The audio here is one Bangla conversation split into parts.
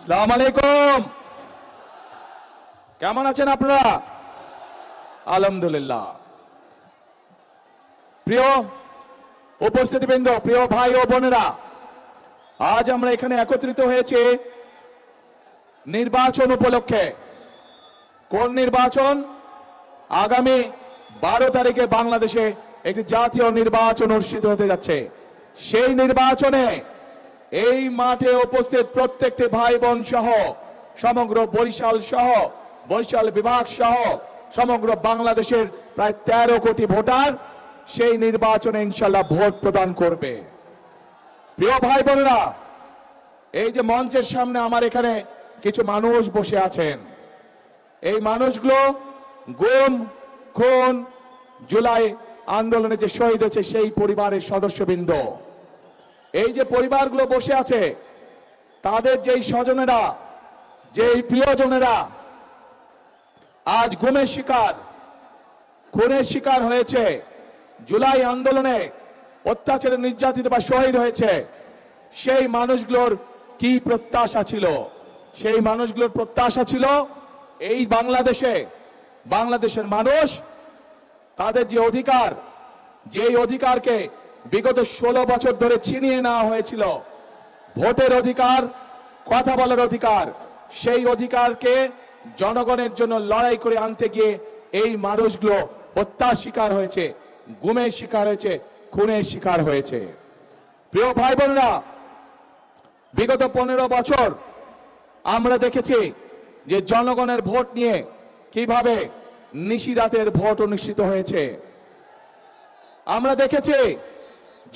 আসসালামু আলাইকুম। কেমন আছেন আপনারা? আলহামদুলিল্লাহ। প্রিয় উপস্থিতিবৃন্দ, প্রিয় ভাই ও বোনেরা, আজ আমরা এখানে একত্রিত হয়েছি নির্বাচন উপলক্ষে। কোন নির্বাচন? আগামী 12 তারিখে বাংলাদেশে একটি জাতীয় নির্বাচন অনুষ্ঠিত হতে যাচ্ছে। সেই নির্বাচনে এই মাঠে উপস্থিত প্রত্যেকটি ভাই বোন সহ সমগ্র বরিশাল বিভাগ সহ সমগ্র বাংলাদেশের প্রায় 13 কোটি ভোটার সেই নির্বাচনে ইনশাআল্লাহ ভোট প্রদান করবে। প্রিয় ভাই বোনেরা, এই যে মঞ্চের সামনে আমার এখানে কিছু মানুষ বসে আছেন, এই মানুষগুলো গুম, খুন, জুলাই আন্দোলনে যে শহীদ হয়েছে সেই পরিবারের সদস্যবৃন্দ। এই যে পরিবারগুলো বসে আছে, তাদের যেই স্বজনেরা, যেই প্রিয়জনেরা আজ গুমের শিকার, খুনের শিকার হয়েছে, জুলাই আন্দোলনে অত্যাচারে নির্যাতিত বা শহীদ হয়েছে, সেই মানুষগুলোর কি প্রত্যাশা ছিল? সেই মানুষগুলোর প্রত্যাশা ছিল এই বাংলাদেশের মানুষ তাদের যে অধিকার, যেই অধিকারকে বিগত 16 বছর ধরে ছিনিয়ে নেওয়া হয়েছিল, ভোটের অধিকার, কথা বলার অধিকার, সেই অধিকারকে জনগণের জন্য লড়াই করে আনতে গিয়ে এই মানুষগুলো হত্যার শিকার হয়েছে, গুমের শিকার হয়েছে, খুনের শিকার হয়েছে। প্রিয় ভাই বোনেরা, বিগত 15 বছর আমরা দেখেছি যে জনগণের ভোট নিয়ে কিভাবে নিশিরাতের ভোট অনুষ্ঠিত হয়েছে। আমরা দেখেছি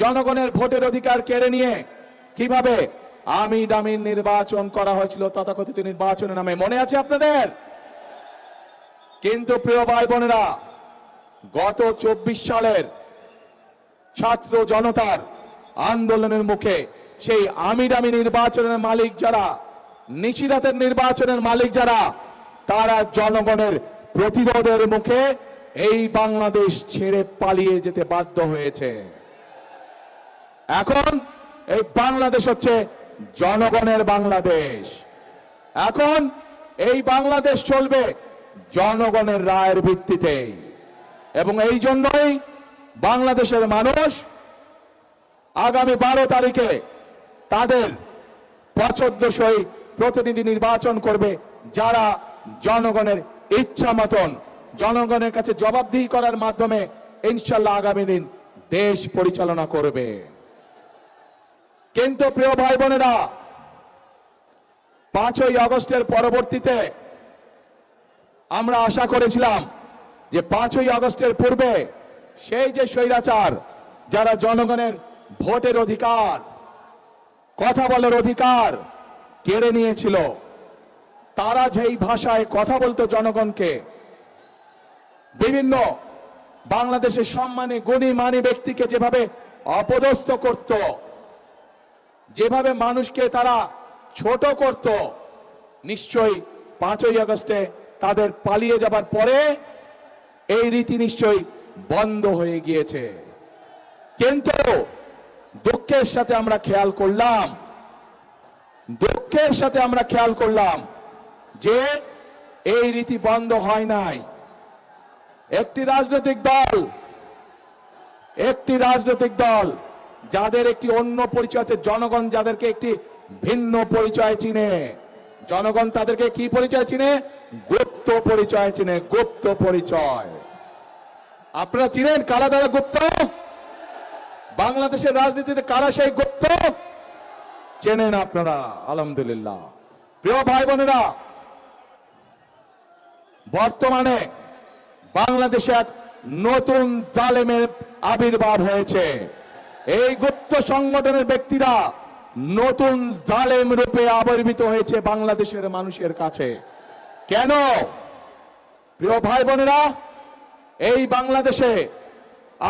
জনগণের ভোটের অধিকার কেড়ে নিয়ে কিভাবে আমি দামি নির্বাচন করা হয়েছিল, তথাকথিত নির্বাচনের নামে, মনে আছে আপনাদের? কিন্তু প্রিয় ভাই বোনেরা, গত 24 সালের ছাত্র জনতার আন্দোলনের মুখে সেই আমি দামি নির্বাচনের মালিক যারা, নিশিরাতের নির্বাচনের মালিক যারা, তারা জনগণের প্রতিরোধের মুখে এই বাংলাদেশ ছেড়ে পালিয়ে যেতে বাধ্য হয়েছে। এখন এই বাংলাদেশ হচ্ছে জনগণের বাংলাদেশ। এখন এই বাংলাদেশ চলবে জনগণের রায়ের ভিত্তিতে, এবং এই জন্যই বাংলাদেশের মানুষ আগামী 12 তারিখে তাদের পছন্দসই প্রতিনিধি নির্বাচন করবে, যারা জনগণের ইচ্ছা মতন জনগণের কাছে জবাবদিহি করার মাধ্যমে ইনশাআল্লাহ আগামী দিন দেশ পরিচালনা করবে। কিন্তু প্রিয় ভাই বোনেরা, 5ই আগস্টের পরবর্তীতে আমরা আশা করেছিলাম যে 5ই আগস্টের পূর্বে সেই যে স্বৈরাচার, যারা জনগণের ভোটের অধিকার, কথা বলার অধিকার কেড়ে নিয়েছিল, তারা যেই ভাষায় কথা বলতো জনগণকে, বিভিন্ন বাংলাদেশের সম্মানী গুণী মানী ব্যক্তিকে যেভাবে অপদস্থ করত, যেভাবে মানুষকে তারা ছোট করত, নিশ্চয়ই 5ই আগস্টে তাদের পালিয়ে যাবার পরে এই রীতি নিশ্চয়ই বন্ধ হয়ে গিয়েছে। কিন্তু দুঃখের সাথে আমরা খেয়াল করলাম যে এই রীতি বন্ধ হয় নাই। একটি রাজনৈতিক দল যাদের একটি অন্য পরিচয় আছে, জনগণ যাদেরকে একটি ভিন্ন পরিচয় চিনে, জনগণ তাদেরকে কি পরিচয় চিনে? গুপ্ত পরিচয় চিনে, গুপ্ত পরিচয়। আপনারা চিনেন কারা তারা গুপ্ত? বাংলাদেশের রাজনীতিতে কারা সেই গুপ্ত? চেনেন আপনারা, আলহামদুলিল্লাহ। প্রিয় ভাই বোনেরা, বর্তমানে বাংলাদেশে এক নতুন জালেমের আবির্ভাব হয়েছে। এই গুপ্ত সংগঠনের ব্যক্তিরা নতুন জালেম রূপে আবির্ভূত হয়েছে বাংলাদেশের মানুষের কাছে। কেন? প্রিয় ভাই বোনেরা, এই বাংলাদেশে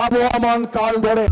আবহমান কাল ধরে